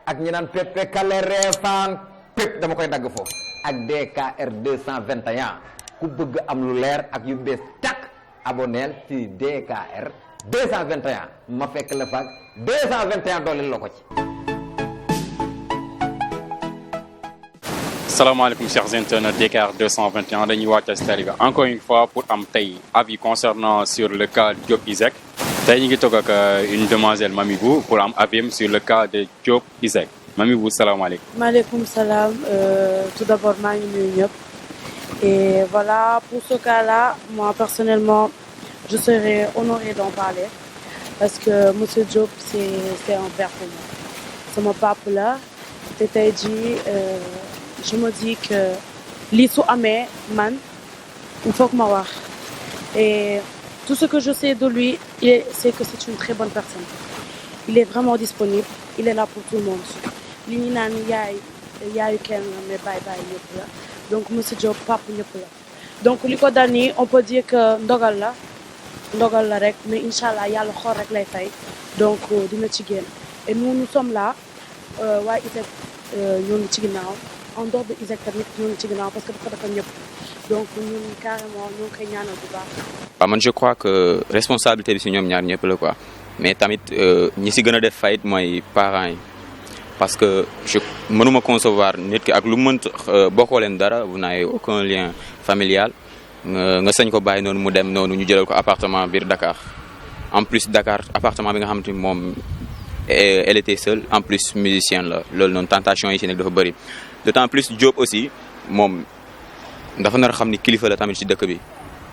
ak ñi naan Pepe Kale Refane pép dama koy dagg foofu ak DKR 221 ku bëgg am lu leer ak yu bees tàkk aboneel ci DKR 221 ma fekk la faak 221 dooleel la ko ci. salaamaaleykum chers internautes DKR 221 dañuy wàcc si tali bi encore une fois pour am tey avis concernant sur le cas Diop Iseg tey ñu ngi toog ak une demoiselle Mamibou pour am avis sur le cas de Diop Iseg Mamibou salaamaaleykum. maaleykum salaam tout d'abord maa ngi nuyu ñëpp et voilà pour ce cas-là moi personnellement je serais honorée d'en parler parce que monsieur Diop c'est un père pour moi sama papa la te tey jii je me dis que lii su amee man il faut que ma wax et tout ce que je sais de lui c'est que c'est une très bonne personne il est vraiment disponible il est là pour tout le monde li ñu naan yaayu kenn la mais bàyyi ñëpp la donc monsieur Diop papa ñëpp la donc li ko dal nii on peut dire que ndogal la rek mais incha allah yàlla xool rek lay fay donc dina ci génn et nous sommes là waa ISEG ñoo ngi ci ginnaaw en dehors de ISEG tamit ñoo ngi ci ginnaaw parce que dafa ñëpp donc ñun carrément ñoo ngi koy ñaanal bu baax. waaw man je crois que responsabilité bi si ñoom ñaar ñëpp la quoi mais tamit ñi si gën a def fayit mooy parents yi parce que je mënuma concevoir nit ki ak lu mënt bokkoo leen dara vous n'avez aucun lien familial nga sañ ko bàyyi noonu mu dem noonu ñu jëlal ko appartement biir Dakar en plus Dakar appartement bi nga xamante ni moom elle était seule en plus musicienne la loolu noonu tentation yi si nekk dafa bëri d'autant plus Diop aussi moom dafa nar a xam ni kilifa la tamit ci dëkk bi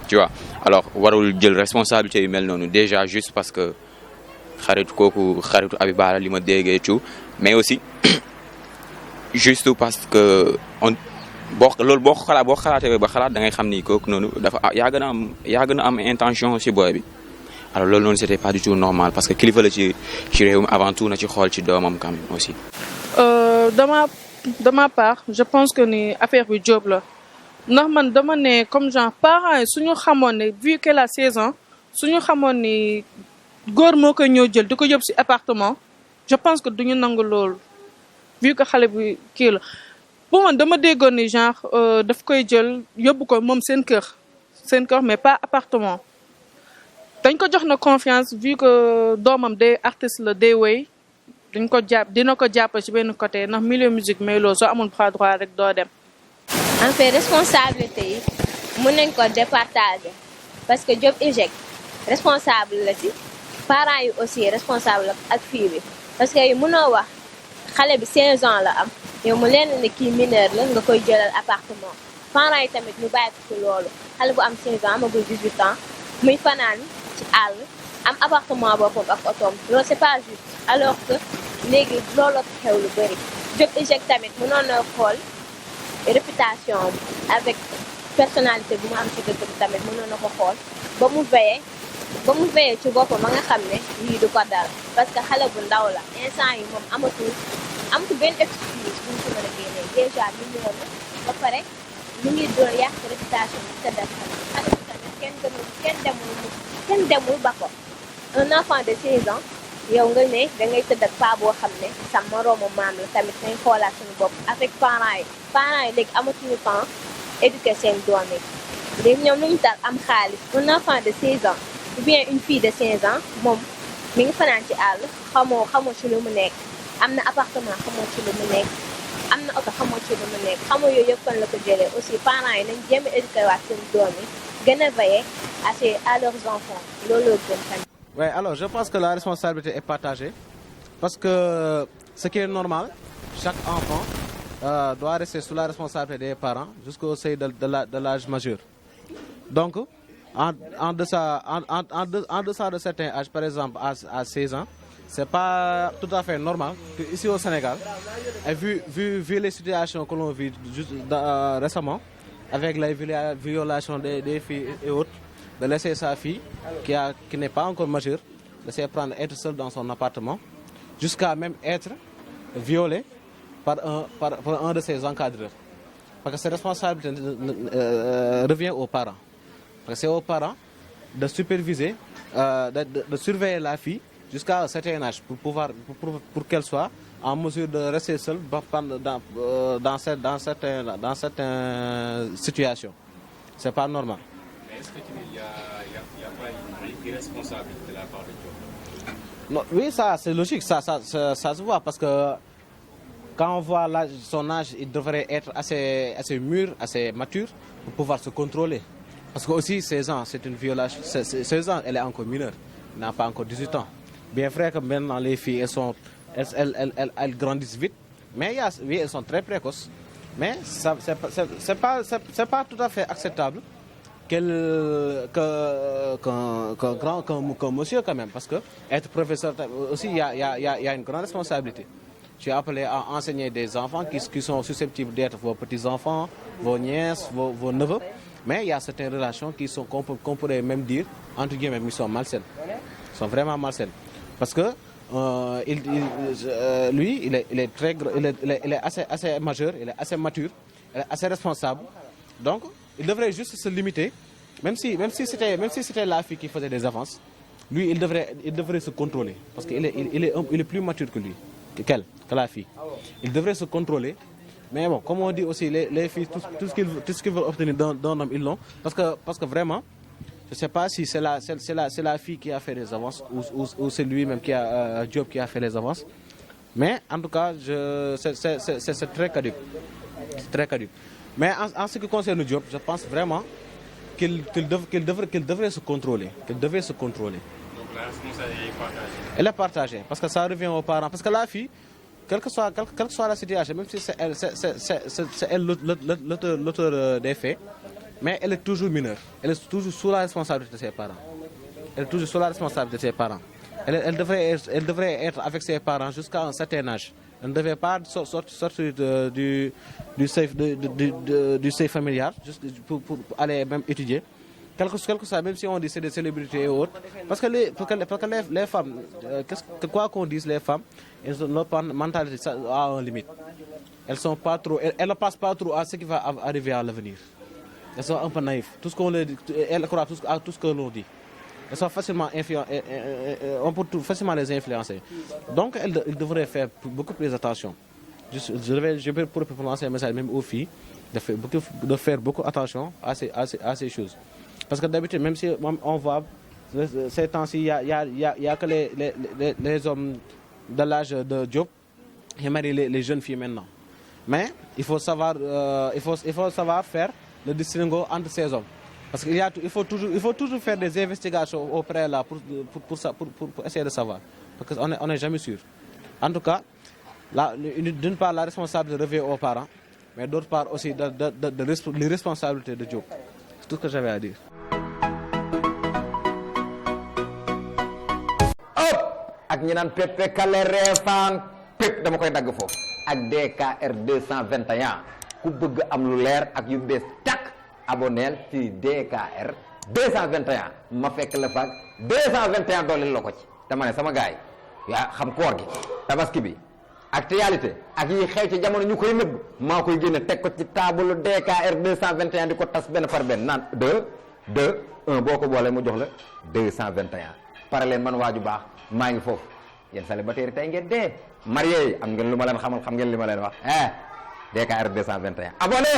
tu vois alors warul jël responsabilité yu mel noonu déjà juste parce que xaritu Abiba la li ma déggee tout mais aussi juste parce que loolu boo xalaatee ba xalaat da ngay xam ni kooku noonu dafa yàgg na am intention ci boy bi alors loolu noonu c'était pas du tout normal parce que kilifa la ci réew mi avant tout na ci xool ci doomam quand même aussi. de ma part je pense que ni affaire bi Diop la ndax man dama ne comme genre parents yi suñu xamoon ne vu qu'elle a 16 ans suñu xamoon ni góor moo koy ñëw jël di ko yóbbu ci appartement je pense que duñu nangu loolu vu que xale bi kii la pour man dama déggoon ni genre daf koy jël yóbbu ko moom seen kër mais pas appartement dañ ko jox na confiance vu que doomam day artiste la day wéy dina ko jàpp ci benn côté ndax milieu musique mais loolu soo amul bras droit rek doo dem. en fait responsabilité yi mën nañ ko départager parce que Diop Iseg responsable la ci parents yi aussi responsable ak fii bi parce que yi mënoo wax xale bi 16 ans la am yow mu leen ne kii mineur la nga koy jëlal appartement parents yi tamit ñu bàyyi ko ci loolu xale bu am 16 ans amagul 18 ans muy fanaan ci àll am appartement boppam ak otoom loolu c'est pas juste alors que léegi looloo xew lu bëri Diop Iseg tamit mënoon na xool réputation avec personnalité bu mu am ci dëkk bi tamit mënoon na ko xool ba mu veillé ci boppam ma nga xam ne lii du ko dal parce que xale bu ndaw la instant yi moom amatul benn excuse bu mu ci mën a génnee déjà ñu ñëw na ba pare ñu ngi doon yàq réputation bi te def xale bi tamit kenn demul ba ko un enfant de 16 ans yow nga ne da ngay tëdd ak paa boo xam ne sa moroomu maam la tamit nañ xoolaat suñu bopp avec parents yi léegi amatuñu temps éduquer seen doom yi léegi ñoom lu ñu tal am xaalis un enfant de 16 ans ou bien une fille de 16 ans moom mi ngi fanaan ci àll xamoo ci lu mu nekk am na appartement xamoo ci lu mu nekk am na oto xamoo ci lu mu nekk xamoo yooyu yëpp fan la ko jëlee aussi parents yi nañ jéem a éduquer waat seen doom yi gën a veiller à leurs enfants looloo gën tamit. Oui, alors je pense que la responsabilité est partagée parce que ce qui est normal, chaque enfant doit rester sous la responsabilité des parents jusqu'au seuil de l'âge majeur. Donc, en deçà de certains âges, par exemple à 16 ans, c'est pas tout à fait normal qu'ici au Sénégal, et vu les situations que l'on vit récemment, avec les violations des filles et autres, de laisser sa fille, qui n'est pas encore majeure, laisser être seule dans son appartement, jusqu'à même être violée par un de ses encadreurs. Parce que cette responsabilité revient aux parents. Parce que c'est aux parents de superviser, de surveiller la fille jusqu'à un certain âge pour qu'elle soit en mesure de rester seul dans certaines situations. C'est pas normal. Mais est-ce que il y a pas une irresponsabilité de la part de Diop? Non, oui, ça c'est logique, ça se voit parce que quand on voit son âge, il devrait être assez mûr, assez mature pour pouvoir se contrôler. Parce que aussi 16 ans, c'est une violation. 16 ans, elle est encore mineure, elle n'a pas encore 18 ans. Bien vrai que maintenant les filles, elles grandissent vite, mais oui, elles sont très précoces. Mais c'est pas tout à fait acceptable qu'un monsieur quand même, parce que être professeur aussi, il y a une grande responsabilité. Tu es appelé à enseigner des enfants qui sont susceptibles d'être vos petits-enfants, vos nièces, vos neveux. Mais il y a certaines relations qu'on pourrait même dire, entre guillemets, qui sont malsaines. Ils sont vraiment malsaines. Parce que lui, il est assez majeur, il est assez mature, il est assez responsable. Donc, il devrait juste se limiter, même si c'était la fille qui faisait des avances, lui, il devrait se contrôler. Parce qu'il est plus mature que lui, que la fille. Il devrait se contrôler. Mais bon, comme on dit aussi, les filles, tout ce qu'ils veulent obtenir d'un homme, ils l'ont. Parce que vraiment, je ne sais pas si c'est la fille qui a fait les avances ou c'est lui-même Diop qui a fait les avances. Mais en tout cas, c'est très caduc. C'est très caduc. Mais en ce qui concerne Diop, je pense vraiment qu'il devrait se contrôler. Qu'il devrait se contrôler. Donc la responsabilité est partagée. Elle est partagée, parce que ça revient aux parents. Parce que la fille, quelle que soit la situation, même si c'est elle l'auteur des faits, mais elle est toujours mineure. Elle est toujours sous la responsabilité de ses parents. Elle est toujours sous la responsabilité de ses parents. Elle devrait être avec ses parents jusqu'à un certain âge. Elle ne devait pas sortir du seuil familial juste pour aller même étudier. Quelque soit, même si on dit c'est des célébrités et autres. Parce que les femmes, quoi qu'on dise, les femmes, leur mentalité a une limite. Elles ne passent pas trop à ce qui va arriver à l'avenir. Elles sont un peu naïves. Tout ce qu'on leur dit, elles croient à tout ce que l'on dit. Elles sont facilement on peut facilement les influencer. Donc, elles devraient faire beaucoup plus attention. Je vais pour lancer un message même aux filles de faire beaucoup attention à ces choses. Parce que d'habitude, même si on voit, ces temps-ci, il y a que les hommes de l'âge de Diop qui marient les jeunes filles maintenant. Mais il faut savoir faire le distinguo entre ces hommes. Parce qu'il faut toujours faire des investigations au préalable pour essayer de savoir. Parce qu'on n'est jamais sûr. En tout cas, d'une part, la responsabilité revient aux parents, mais d'autre part aussi les responsabilités de Diop. C'est tout ce que j'avais à dire. ak ñi naan pepe kale reefaan pep dama koy dagg foofu ak DKR 221 ku bëgg am lu leer ak yu bees tak aboneel ci DKR 221 ma fekk la faak 221 dooleel la ko ci dama ne sama gaay yaa xam koor gi tabaski bi actualité ak yi xew ci jamono ñu koy nëbb maa koy génne teg ko ci table DKR 221 di ko tas benn par benn naan 1 boo ko boolee mu jox la 221 pare leen man waaju baax maa ngi foofu yéen célibataire tey ngeen dee marié yi am ngeen lu ma leen xamal xam ngeen li ma leen wax DKR 221 abonné.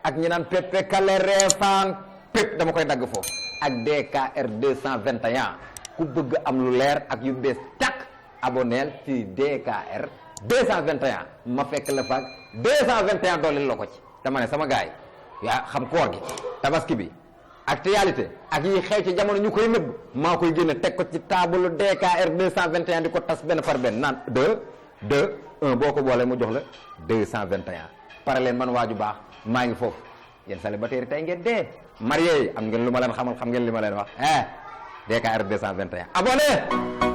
ak ñi naan pepe kale reefaan pep dama koy dagg foofu ak DKR 221 ku bëgg am lu leer ak yu bees tak aboneel ci DKR 221 ma fekk la faak 221 dooleel la ko ci dama ne sama gaay yaa xam koor gi tabaski bi actualité ak yi xew ci jamono ñu koy nëbb maa koy génne teg ko ci table DKR 221 di ko tas benn par benn naan 1 boo ko boolee mu jox la 221 pare leen man waaju baax maa ngi foofu yéen célibataire tey ngeen dee marié yi am ngeen lu ma leen xamal xam ngeen li ma leen wax DKR 221 abonné.